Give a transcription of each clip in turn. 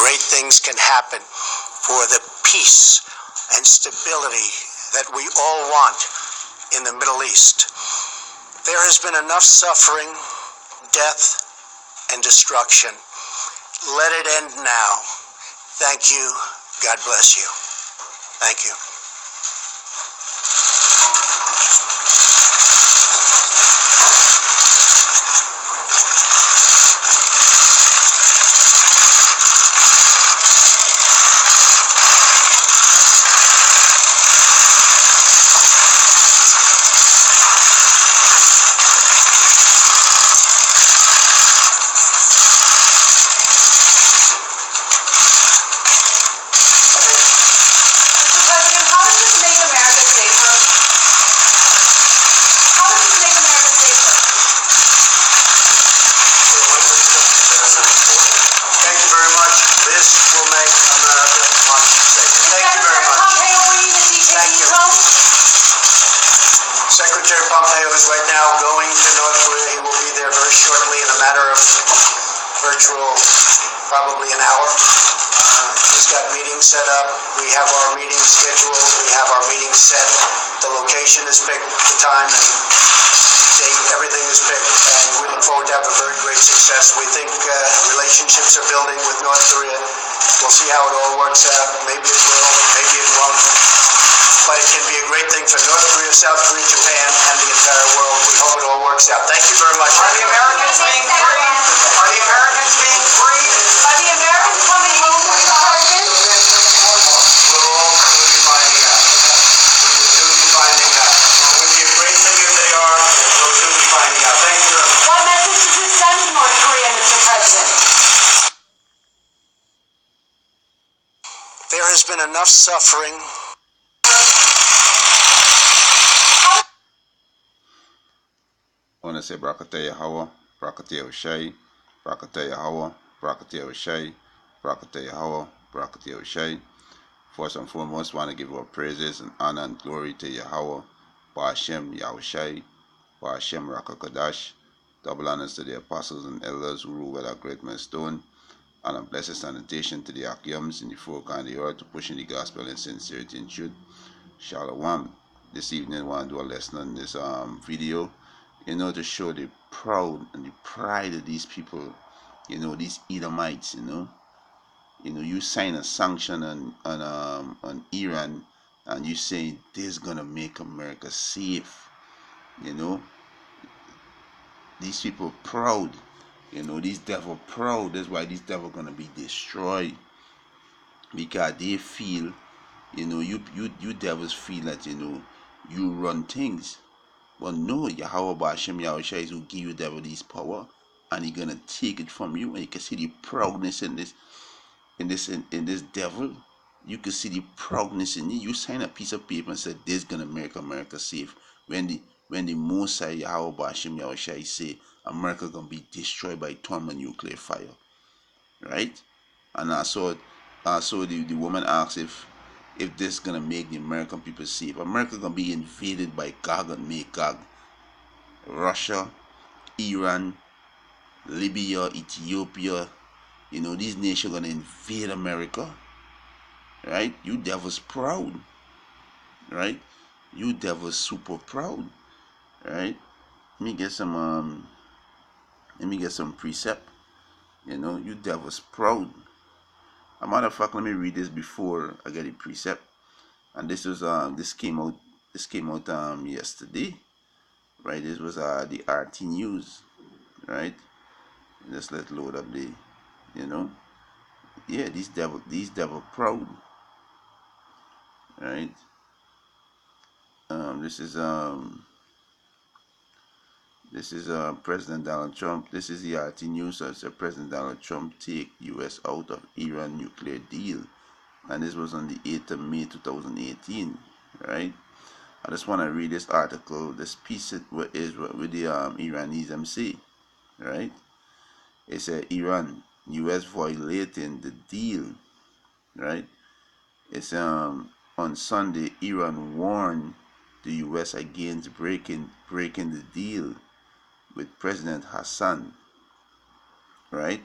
great things can happen for the peace and stability that we all want in the Middle East. There has been enough suffering, death, and destruction. Let it end now. Thank you. God bless you. Thank you. Secretary Pompeo is right now going to North Korea. He will be there very shortly in a matter of virtual, probably an hour. He's got meetings set up. We have our meetings scheduled. We have our meetings set. The location is picked, the time and date, everything is picked, and we look forward to have a very great success. We think relationships are building with North Korea. We'll see how it all works out. Maybe it will, maybe it won't. But it can be a great thing for North Korea, South Korea, Japan, and the entire world. We hope it all works out. Thank you very much. Are the Americans being free? Are the Americans being free? Are the Americans coming home with the husband? We're all soon be finding out. We will soon be finding out. It would be a great thing if they are. We'll soon be finding out. Thank you very much. What message does this send to North Korea, Mr. President? There has been enough suffering. I want to say Brakataya Hawa, Brakataya Shai, Brakataya Hawa, Brakataya Shai, Brakataya Hawa, Brakataya Shai. First and foremost, want to give our praises and honor and glory to Yahweh, Ba'ashem Yahushai, Ba'ashem Rakakadash. Double honors to the apostles and elders who rule with our great milestone, and a blessed sanitation to the Akyams in the four corners of the earth to pushing the gospel in sincerity and truth. Shalom. This evening, I want to do a lesson on this video. To show the proud and the pride of these people, these Edomites, you sign a sanction on Iran, and you say this is gonna make America safe. These people proud, these devil proud. That's why these devil gonna be destroyed, because they feel, you devils feel that you run things. But no, Yahweh Ba'ashem Yahushua is who give you devil this power, and he gonna take it from you. And you can see the proudness in this devil. You can see the proudness in you. You sign a piece of paper and say this is gonna make America safe. When the Mosai Yahweh Ba'ashem Yahushua say America gonna be destroyed by thermonuclear fire, right? And I saw the woman asked if this is gonna make the American people safe. America gonna be invaded by Gog and Magog, Russia, Iran, Libya, Ethiopia. These nations gonna invade America, right? You devils proud, right? You devils super proud, right? Let me get some precept. You devils proud. A matter of fact, let me read this before I get a precept. And this came out yesterday, right? This was the RT News, right? Just let's load up the, yeah, these devil proud, right? This is President Donald Trump. This is the RT News. So it said President Donald Trump take U.S. out of Iran nuclear deal, and this was on the 8th of May 2018, right? I just want to read this article. This piece is with the Iranese MC, right? It said Iran, U.S. violating the deal, right? It's on Sunday, Iran warned the U.S. against breaking the deal with President Hassan, right?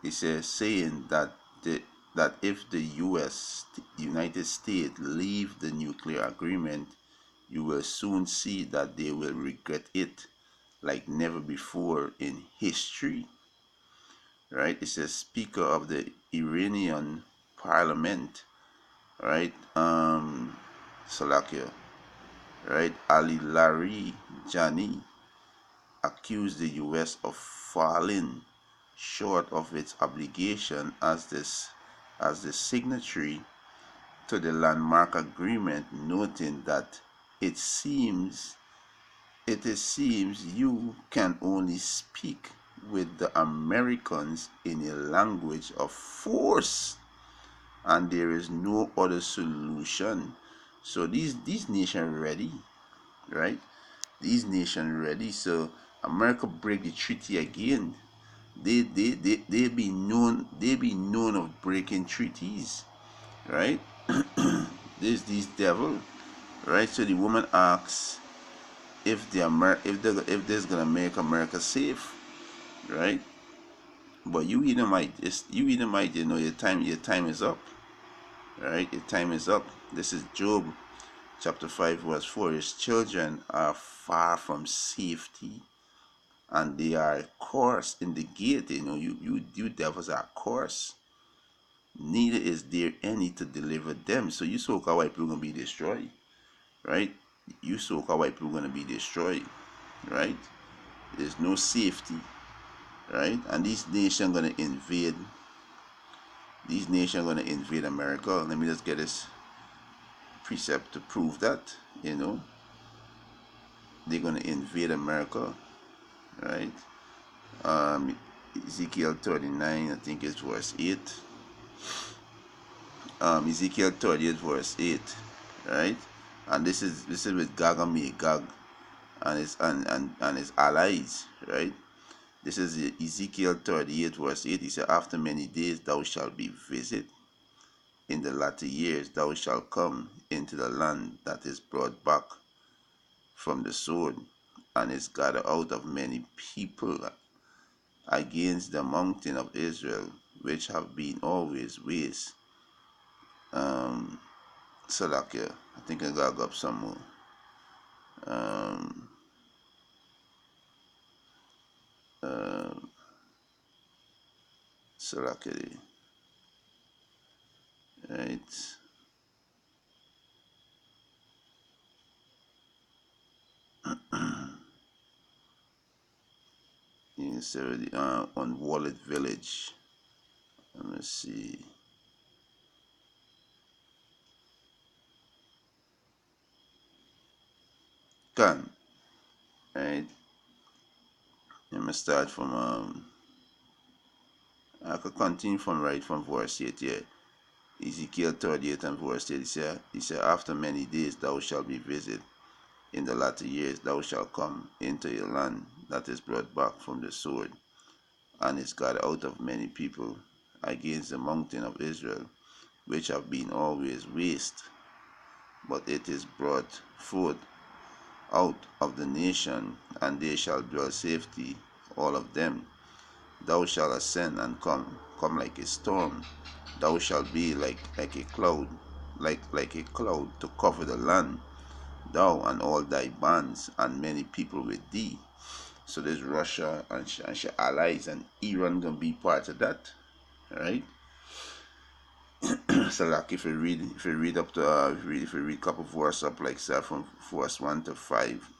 He says saying that if the United States leave the nuclear agreement, you will soon see that they will regret it like never before in history. Right? It says Speaker of the Iranian Parliament, right? Salakia, right? Ali Larijani accused the U.S. of falling short of its obligation as the signatory to the landmark agreement, noting that it seems you can only speak with the Americans in a language of force, and there is no other solution. So these nations ready, right? These nations ready. So America break the treaty again. They be known of breaking treaties, right? These devil, right? So the woman asks if if this gonna make America safe, right? But you Edomite, your time is up, right? Your time is up. This is Job chapter 5 verse 4. His children are far from safety, and they are cursed in the gate. You devils are cursed. Neither is there any to deliver them. So you so-called white people gonna be destroyed, right? You so-called white people gonna be destroyed, right? There's no safety, right? And these nations gonna invade. These nations gonna invade America. Let me just get this precept to prove that. They're gonna invade America, right? Ezekiel 39, I think it's verse 8. Ezekiel 38 verse 8, right? And this is with Gog and Magog and his allies, right? This is Ezekiel 38 verse 8. He said, after many days thou shalt be visited. In the latter years thou shalt come into the land that is brought back from the sword, and is gathered out of many people against the mountain of Israel, which have been always waste. Salakia, I think I gotta go up some more. Salakia, right? You see on Wallet Village. Let me see. Can, right? Let me start from I could continue from verse 8 here. Ezekiel 38 and verse 8. He said, after many days thou shalt be visited. In the latter years thou shalt come into a land that is brought back from the sword, and is gathered out of many people against the mountain of Israel, which have been always waste, but it is brought forth out of the nation, and they shall dwell safety, all of them. Thou shalt ascend and come like a storm. Thou shalt be like a cloud, like a cloud to cover the land, thou and all thy bands, and many people with thee. So there's Russia and she allies, and Iran gonna be part of that, right? So like if you read up to if you read a couple of verses up, like say from verse 1 to 5,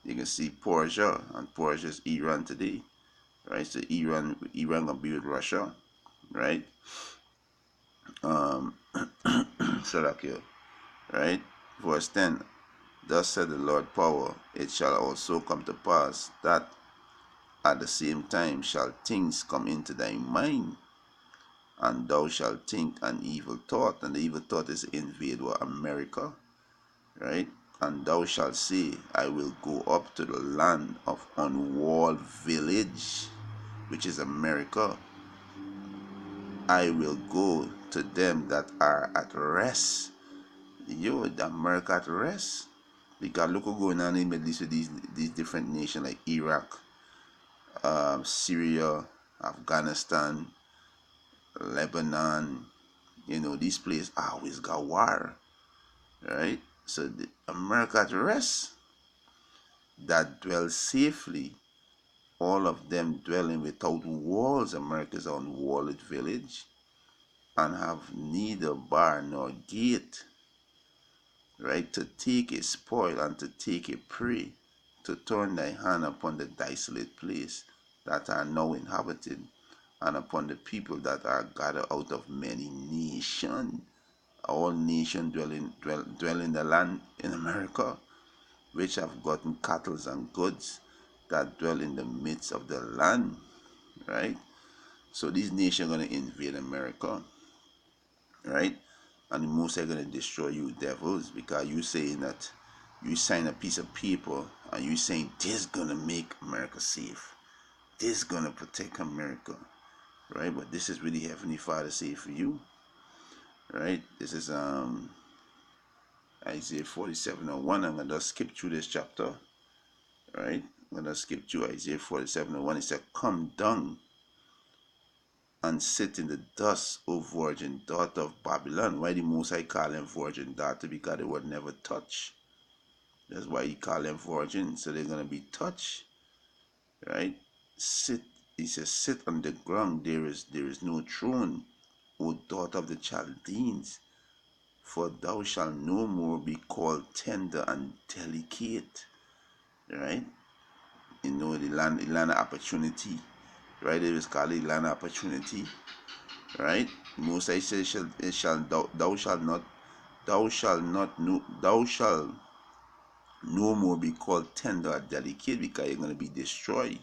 you can see Persia, and Persia is Iran today, right? So Iran gonna be with Russia, right? So like you, right? Verse 10. Thus said the Lord power, it shall also come to pass that at the same time shall things come into thy mind, and thou shalt think an evil thought, and the evil thought is invade America, right? And thou shalt say, I will go up to the land of unwalled village, which is America. I will go to them that are at rest. The America at rest. Because look what's going on in the Middle East with these different nations like Iraq, Syria, Afghanistan, Lebanon, these places always got war, right? So the America at rest that dwell safely, all of them dwelling without walls. America's unwalled village, and have neither bar nor gate, right? To take a spoil and to take a prey, to turn thy hand upon the desolate place that are now inhabited, and upon the people that are gathered out of many nations. All nations dwell in the land in America, which have gotten cattle and goods, that dwell in the midst of the land, right? So these nations are going to invade America, right? And the most are going to destroy you devils, because you saying that you sign a piece of paper and you saying this going to make America safe, this going to protect America, right? But this is really Heavenly Father say for you, right? This is Isaiah 47:1. I'm going to skip through this chapter, right? I'm going to skip through Isaiah 47:1. It said, come down and sit in the dust, O virgin daughter of Babylon. Why the Most High call them virgin daughter? Because they were never touched. That's why he call them virgin, so they're going to be touched, right? Sit, he says, sit on the ground, there is no throne, O daughter of the Chaldeans, for thou shalt no more be called tender and delicate, right? The land of opportunity, right? It is called the land of opportunity, right? Most I say thou shalt no more be called tender or delicate, because you're going to be destroyed,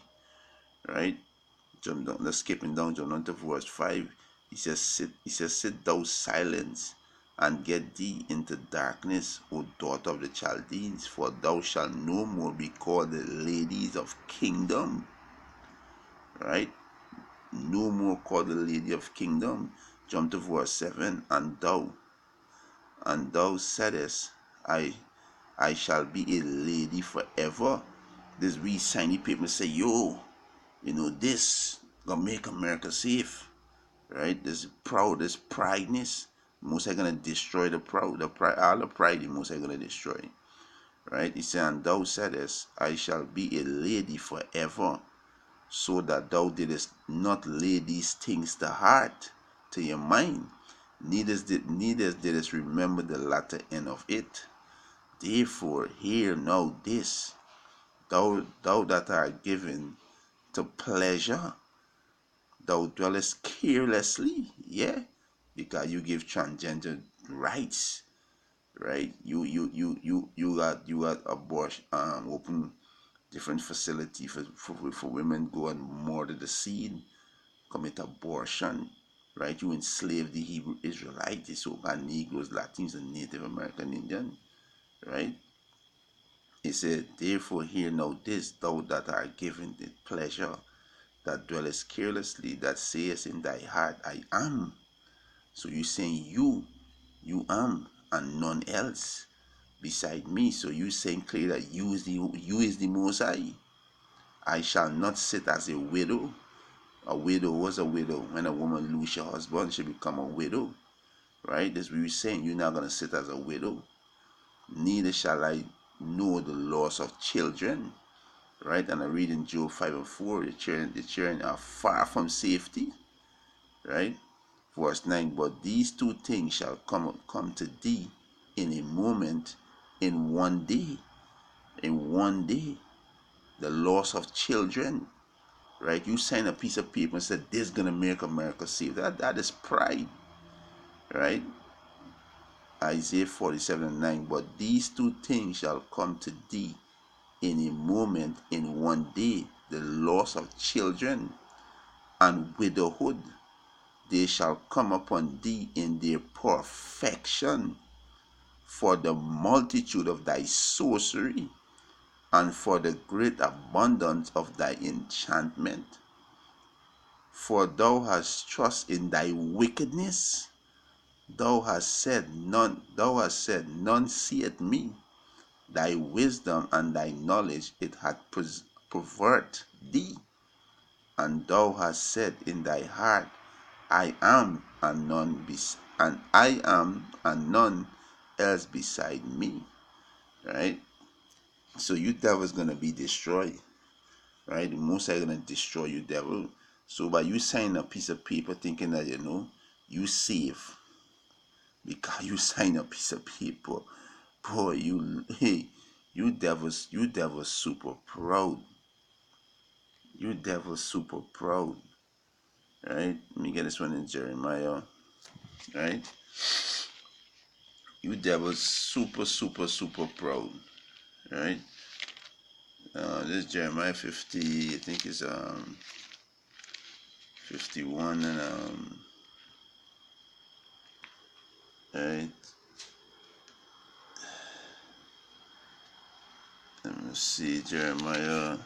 right? Jump down, let's skipping down, jump down to verse 5. He says, sit thou silence and get thee into darkness, O daughter of the Chaldeans, for thou shalt no more be called the ladies of kingdom, right? No more called the lady of kingdom. Jump to verse 7. And thou saidest, I shall be a lady forever. This we signy people say, yo, this gonna make America safe, right? This proud, this prideness, most are gonna destroy the pride, all the pride, the most are gonna destroy, right? He said, and thou saidest, I shall be a lady forever, so that thou didst not lay these things to heart, to your mind, neither didst remember the latter end of it. Therefore, hear now this, thou that art given to pleasure, thou dwellest carelessly, yeah, because you give transgender rights, right? You got abortion, open different facility for women go and murder the seed, commit abortion, right? You enslave the Hebrew Israelites, the so-called Negroes, Latins, and Native American Indian, right? He said, therefore hear now this, thou that art given the pleasure, that dwellest carelessly, that sayest in thy heart, I am. So you saying you am, and none else beside me. So you saying clear that you is the Most High. I shall not sit as a widow. A widow was a widow. When a woman lose her husband, she become a widow, right? That's what we're saying. You're not gonna sit as a widow. Neither shall I know the loss of children, right? And I read in Job 5:4, the children are far from safety, right? Verse 9, but these two things shall come to thee in a moment, in one day, the loss of children, right? You sign a piece of paper and said, this is going to make America safe. That is pride, right? Isaiah 47:9, but these two things shall come to thee in a moment, in one day, the loss of children and widowhood. They shall come upon thee in their perfection, for the multitude of thy sorcery, and for the great abundance of thy enchantment. For thou hast trust in thy wickedness. Thou hast said, none seeth me. Thy wisdom and thy knowledge it hath pervert thee. And thou hast said in thy heart, I am and I am and none else beside me. Right? So you devil is gonna be destroyed. Right? The Most High gonna destroy you, devil. So by you signing a piece of paper thinking that you save because you sign a piece of paper, boy, you devils super proud. You devils super proud. Right? Let me get this one in Jeremiah. Right? You devils super proud. Right? This is Jeremiah 50, I think it's 51 and right. Let me see Jeremiah.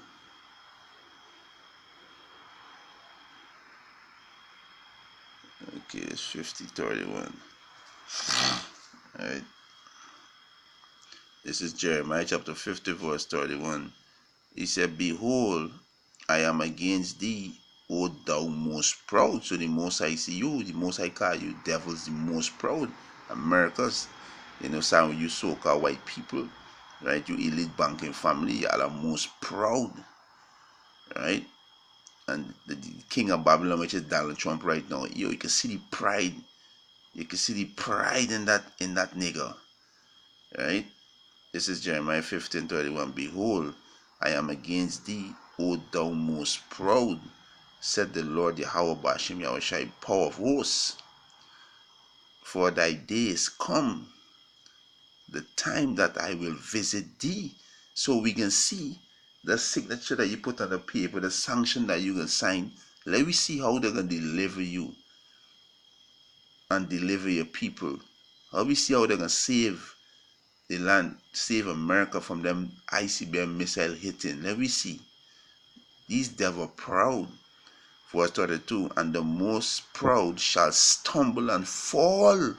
Okay, it's 50:31. Right. This is Jeremiah chapter 50 verse 31. He said, behold, I am against thee, O thou most proud. So the most I see you, the most I call you, devils the most proud. Americas, some of you so-called white people, right? You elite banking family, you are the most proud, right? And the king of Babylon, which is Donald Trump right now, you can see the pride. You can see the pride in that nigga, right? This is Jeremiah 15:31. Behold, I am against thee, O thou most proud, said the Lord Yahweh Bashim Yahushai, power of hosts. For thy days come, the time that I will visit thee. So we can see the signature that you put on the paper, the sanction that you can sign. Let me see how they're going to deliver you and deliver your people. How we see how they're going to save the land, save America from them ICBM missile hitting. Let me see. These devil proud. Verse 32, and the most proud shall stumble and fall,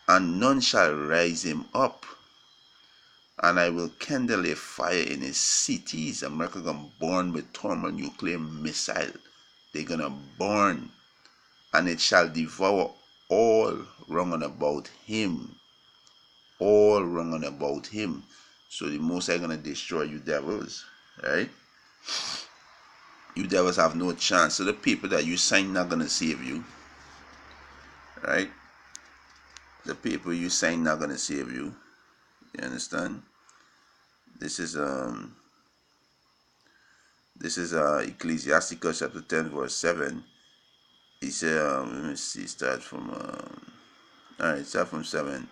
and none shall rise him up. And I will kindle a fire in his cities. America gonna burn with thermonuclear missile. They're gonna burn, and it shall devour all wrong about him. All wrong about him. So the Most High gonna destroy you devils, right? You devils have no chance. So the people that you sign not gonna save you, right? The people you sign not gonna save you. You understand? This is Ecclesiasticus chapter 10 verse 7. He said, let me see, start from alright, start from 7.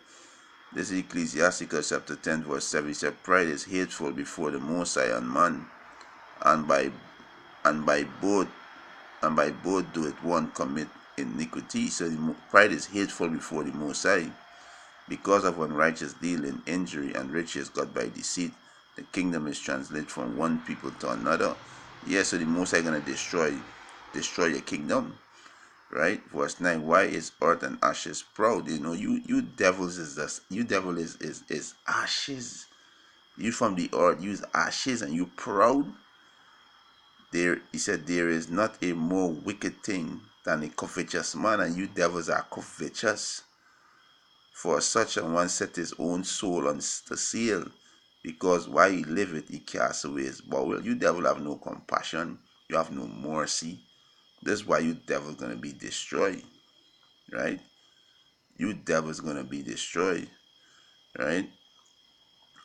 This is Ecclesiasticus chapter 10 verse 7. He said, pride is hateful before the Most High and man, and by both do it one commit iniquity. So pride is hateful before the Most High, because of unrighteous dealing, injury, and riches got by deceit. The kingdom is translated from one people to another. Yes, so the Most High gonna destroy your kingdom, right? Verse 9. Why is earth and ashes proud? You devils you devil is ashes. You from the earth use ashes and you proud. He said, there is not a more wicked thing than a covetous man, and you devils are covetous. For such an one set his own soul on the seal, because while he liveth he casts away his bowel. You devil have no compassion, you have no mercy. This is why you devil gonna be destroyed, right? You devil's gonna be destroyed, right?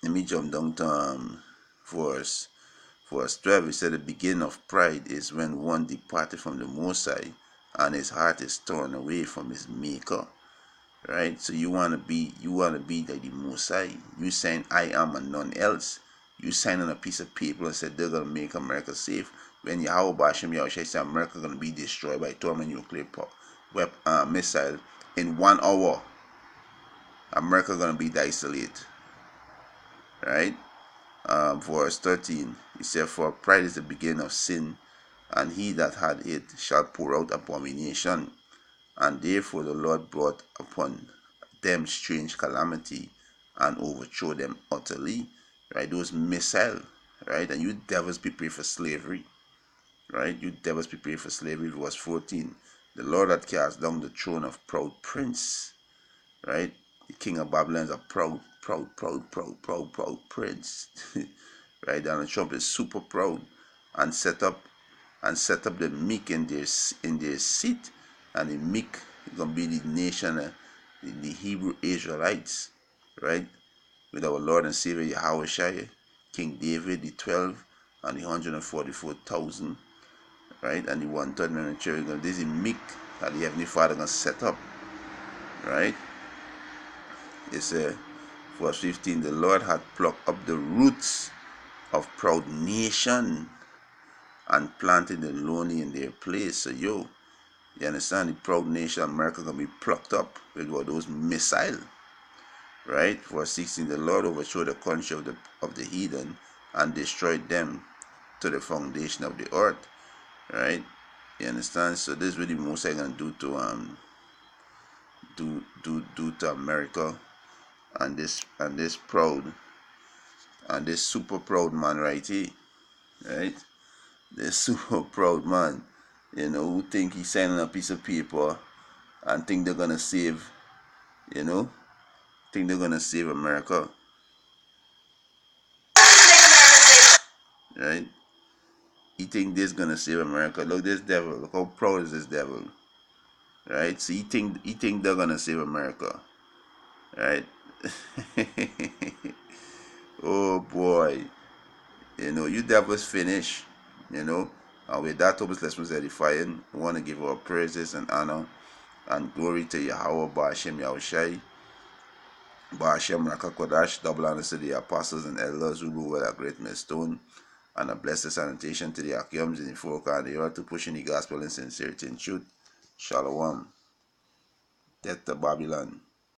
Let me jump down to verse 12. It said, the beginning of pride is when one departed from the Most High, and his heart is torn away from his maker. Right? So you wanna be like the Most High. You saying I am and none else. You sign on a piece of paper and said they're gonna make America safe. When Yahweh Bashim Yahushua said America gonna be destroyed by thermonuclear missile in 1 hour. America gonna be desolate. Right? Verse 13. He said, for pride is the beginning of sin, and he that had it shall pour out abomination. And therefore the Lord brought upon them strange calamity and overthrow them utterly. Right? Those missile, right? And you devils prepare for slavery, right? You devils prepare for slavery. Verse 14. The Lord had cast down the throne of proud prince, right? The king of Babylon is a proud prince, right? Donald Trump is super proud and set up the meek in their seat, and the meek is gonna be the nation, the Hebrew Israelites, right? With our Lord and Savior Yahweh, King David, the 12 and the 144,000, right? And the 1/3 million children. This is meek that the Heavenly Father gonna set up, right? It's verse 15. The Lord had plucked up the roots of proud nation and planted the lonely in their place. So you understand, the proud nation America gonna be plucked up with what those missiles, right? Verse 16. The Lord overthrew the country of the heathen and destroyed them to the foundation of the earth, right? You understand? So this is what the Most High gonna do to America and this proud and this super proud man right here, right? This super proud man, who think he's signing a piece of paper and think they're gonna save, think they're gonna save America, right? He think this gonna save America. Look, this devil. Look how proud is this devil, right? So he think they're gonna save America, right? Oh boy, you devils finish, and with that, Thomas Lesson was edifying. We want to give our praises and honor and glory to Yahweh Ba'ashem Yahushai, Ba'ashem Rakakodash, double honors to the apostles and elders who rule with a great millstone, and a blessed sanitation to the Akiums in the folk and the earth to pushing the gospel in sincerity and truth. Shalom. Death to Babylon.